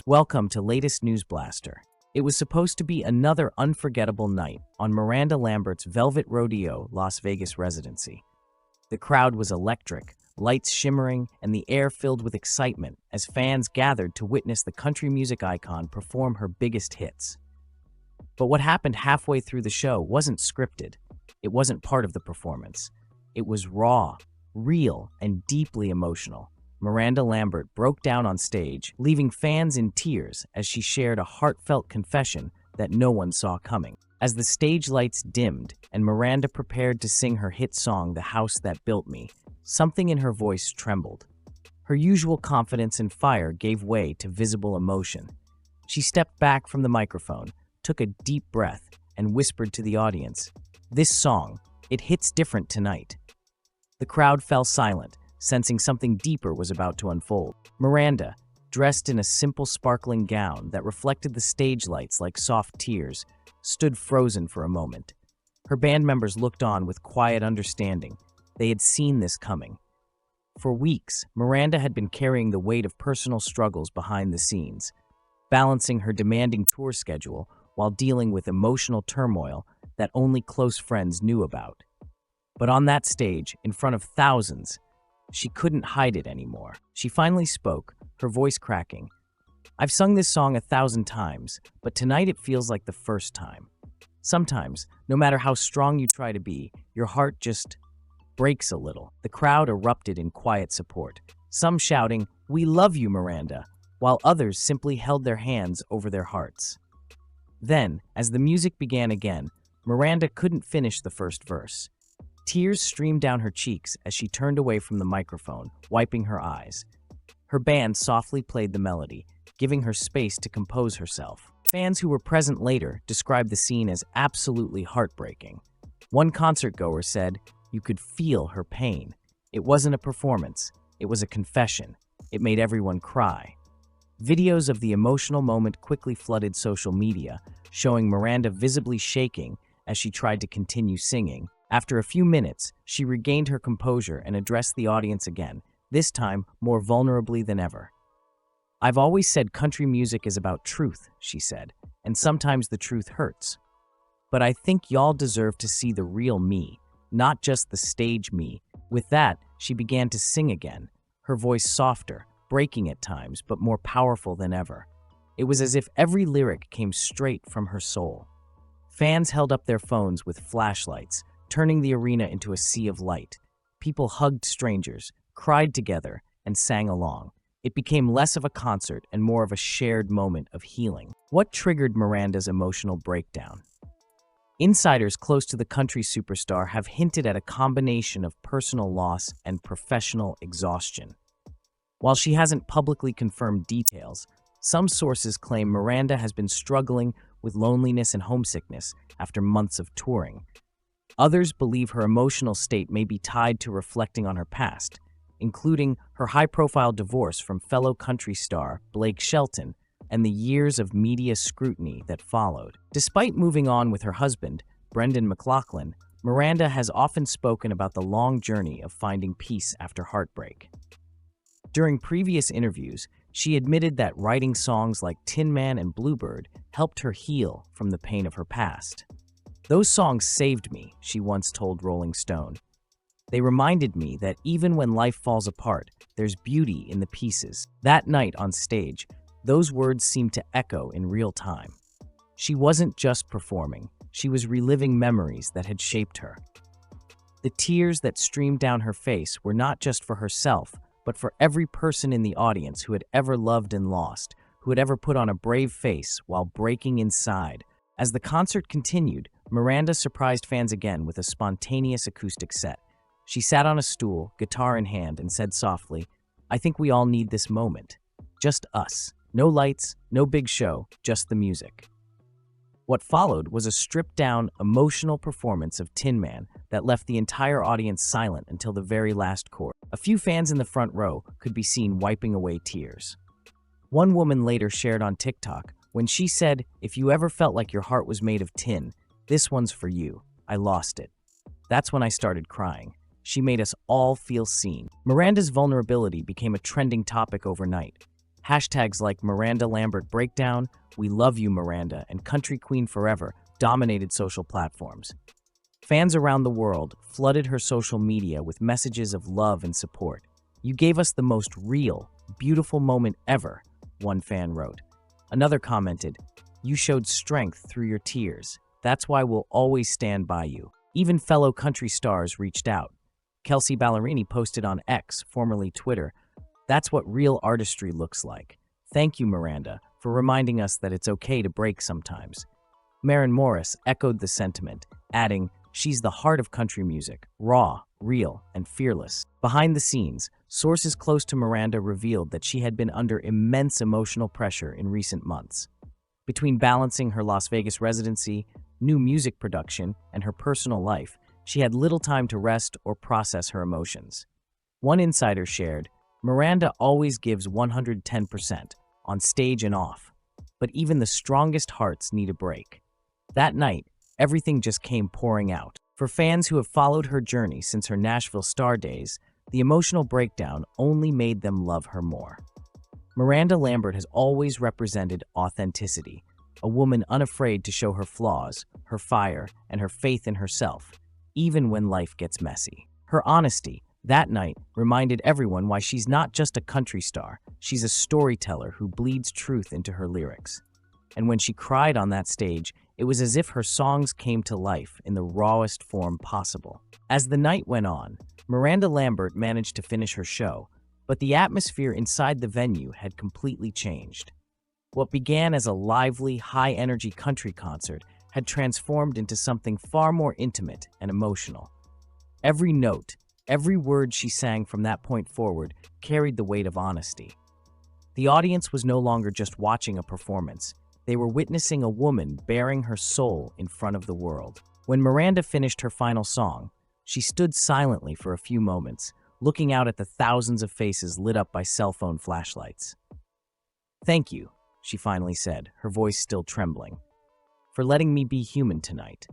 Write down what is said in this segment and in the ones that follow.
Welcome to latest News Blaster. It was supposed to be another unforgettable night on Miranda Lambert's Velvet Rodeo Las Vegas residency. The crowd was electric, lights shimmering, and the air filled with excitement as fans gathered to witness the country music icon perform her biggest hits. But what happened halfway through the show wasn't scripted. It wasn't part of the performance. It was raw, real, and deeply emotional. Miranda Lambert broke down on stage, leaving fans in tears as she shared a heartfelt confession that no one saw coming. As the stage lights dimmed and Miranda prepared to sing her hit song, The House That Built Me, something in her voice trembled. Her usual confidence and fire gave way to visible emotion. She stepped back from the microphone, took a deep breath, and whispered to the audience, "This song, it hits different tonight." The crowd fell silent, sensing something deeper was about to unfold. Miranda, dressed in a simple sparkling gown that reflected the stage lights like soft tears, stood frozen for a moment. Her band members looked on with quiet understanding. They had seen this coming. For weeks, Miranda had been carrying the weight of personal struggles behind the scenes, balancing her demanding tour schedule while dealing with emotional turmoil that only close friends knew about. But on that stage, in front of thousands, she couldn't hide it anymore. She finally spoke, her voice cracking. "I've sung this song 1,000 times, but tonight it feels like the first time. Sometimes, no matter how strong you try to be, your heart just breaks a little." The crowd erupted in quiet support, some shouting, "We love you, Miranda," while others simply held their hands over their hearts. Then, as the music began again, Miranda couldn't finish the first verse. Tears streamed down her cheeks as she turned away from the microphone, wiping her eyes. Her band softly played the melody, giving her space to compose herself. Fans who were present later described the scene as absolutely heartbreaking. One concertgoer said, "You could feel her pain. It wasn't a performance, it was a confession. It made everyone cry." Videos of the emotional moment quickly flooded social media, showing Miranda visibly shaking as she tried to continue singing. After a few minutes, she regained her composure and addressed the audience again, this time more vulnerably than ever. "I've always said country music is about truth," she said, "and sometimes the truth hurts. But I think y'all deserve to see the real me, not just the stage me." With that, she began to sing again, her voice softer, breaking at times, but more powerful than ever. It was as if every lyric came straight from her soul. Fans held up their phones with flashlights, turning the arena into a sea of light. People hugged strangers, cried together, and sang along. It became less of a concert and more of a shared moment of healing. What triggered Miranda's emotional breakdown? Insiders close to the country superstar have hinted at a combination of personal loss and professional exhaustion. While she hasn't publicly confirmed details, some sources claim Miranda has been struggling with loneliness and homesickness after months of touring. Others believe her emotional state may be tied to reflecting on her past, including her high-profile divorce from fellow country star Blake Shelton and the years of media scrutiny that followed. Despite moving on with her husband, Brendan McLaughlin, Miranda has often spoken about the long journey of finding peace after heartbreak. During previous interviews, she admitted that writing songs like Tin Man and Bluebird helped her heal from the pain of her past. "Those songs saved me," she once told Rolling Stone. "They reminded me that even when life falls apart, there's beauty in the pieces." That night on stage, those words seemed to echo in real time. She wasn't just performing, she was reliving memories that had shaped her. The tears that streamed down her face were not just for herself, but for every person in the audience who had ever loved and lost, who had ever put on a brave face while breaking inside. As the concert continued, Miranda surprised fans again with a spontaneous acoustic set. She sat on a stool, guitar in hand, and said softly, "I think we all need this moment. Just us. No lights, no big show, just the music." What followed was a stripped-down, emotional performance of Tin Man that left the entire audience silent until the very last chord. A few fans in the front row could be seen wiping away tears. One woman later shared on TikTok, when she said, "If you ever felt like your heart was made of tin, this one's for you. I lost it. That's when I started crying. She made us all feel seen." Miranda's vulnerability became a trending topic overnight. Hashtags like Miranda Lambert Breakdown, We Love You Miranda, and Country Queen Forever dominated social platforms. Fans around the world flooded her social media with messages of love and support. "You gave us the most real, beautiful moment ever," one fan wrote. Another commented, "You showed strength through your tears. That's why we'll always stand by you." Even fellow country stars reached out. Kelsey Ballerini posted on X, formerly Twitter, "That's what real artistry looks like. Thank you, Miranda, for reminding us that it's okay to break sometimes." Maren Morris echoed the sentiment, adding, "She's the heart of country music, raw, real, and fearless." Behind the scenes, sources close to Miranda revealed that she had been under immense emotional pressure in recent months. Between balancing her Las Vegas residency, new music production, and her personal life, she had little time to rest or process her emotions. One insider shared, "Miranda always gives 110%, on stage and off. But even the strongest hearts need a break." That night, everything just came pouring out. For fans who have followed her journey since her Nashville star days, the emotional breakdown only made them love her more. Miranda Lambert has always represented authenticity, a woman unafraid to show her flaws, her fire, and her faith in herself, even when life gets messy. Her honesty, that night, reminded everyone why she's not just a country star, she's a storyteller who bleeds truth into her lyrics. And when she cried on that stage, it was as if her songs came to life in the rawest form possible. As the night went on, Miranda Lambert managed to finish her show, but the atmosphere inside the venue had completely changed. What began as a lively, high-energy country concert had transformed into something far more intimate and emotional. Every note, every word she sang from that point forward carried the weight of honesty. The audience was no longer just watching a performance. They were witnessing a woman bearing her soul in front of the world. When Miranda finished her final song, she stood silently for a few moments, looking out at the thousands of faces lit up by cell phone flashlights. "Thank you," she finally said, her voice still trembling, "for letting me be human tonight."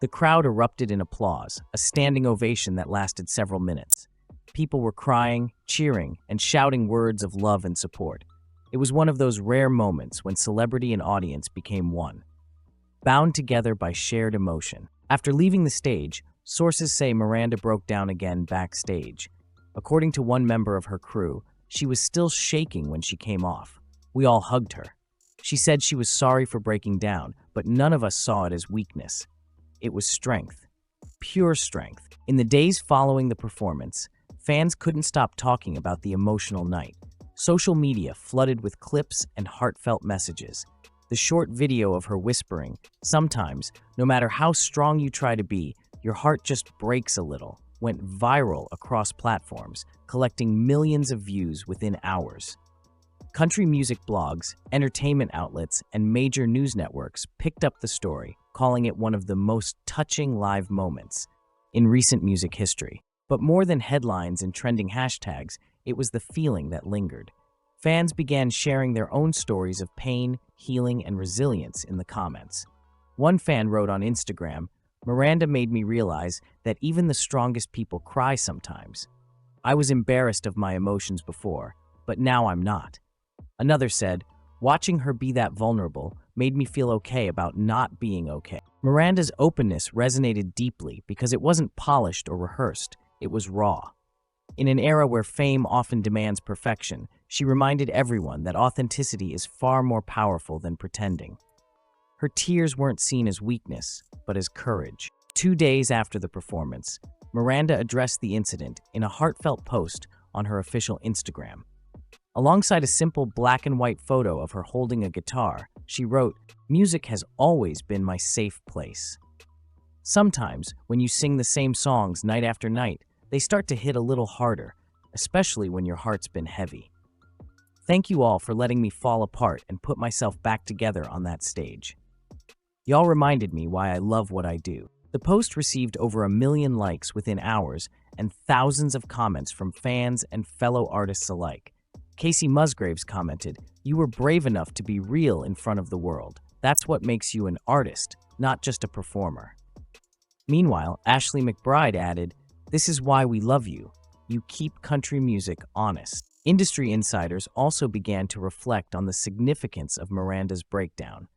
The crowd erupted in applause, a standing ovation that lasted several minutes. People were crying, cheering, and shouting words of love and support. It was one of those rare moments when celebrity and audience became one, bound together by shared emotion. After leaving the stage, sources say Miranda broke down again backstage. According to one member of her crew, she was still shaking when she came off. "We all hugged her. She said she was sorry for breaking down, but none of us saw it as weakness. It was strength, pure strength." In the days following the performance, fans couldn't stop talking about the emotional night. Social media flooded with clips and heartfelt messages. The short video of her whispering, "Sometimes, no matter how strong you try to be, your heart just breaks a little," went viral across platforms, collecting millions of views within hours. Country music blogs, entertainment outlets, and major news networks picked up the story, calling it one of the most touching live moments in recent music history. But more than headlines and trending hashtags, it was the feeling that lingered. Fans began sharing their own stories of pain, healing, and resilience in the comments. One fan wrote on Instagram, "Miranda made me realize that even the strongest people cry sometimes. I was embarrassed of my emotions before, but now I'm not." Another said, "Watching her be that vulnerable made me feel okay about not being okay." Miranda's openness resonated deeply because it wasn't polished or rehearsed, it was raw. In an era where fame often demands perfection, she reminded everyone that authenticity is far more powerful than pretending. Her tears weren't seen as weakness, but as courage. 2 days after the performance, Miranda addressed the incident in a heartfelt post on her official Instagram. Alongside a simple black and white photo of her holding a guitar, she wrote, "Music has always been my safe place. Sometimes, when you sing the same songs night after night, they start to hit a little harder, especially when your heart's been heavy. Thank you all for letting me fall apart and put myself back together on that stage. Y'all reminded me why I love what I do." The post received over 1 million likes within hours and thousands of comments from fans and fellow artists alike. Casey Musgraves commented, "You were brave enough to be real in front of the world. That's what makes you an artist, not just a performer." Meanwhile, Ashley McBride added, "This is why we love you. You keep country music honest." Industry insiders also began to reflect on the significance of Miranda's breakdown.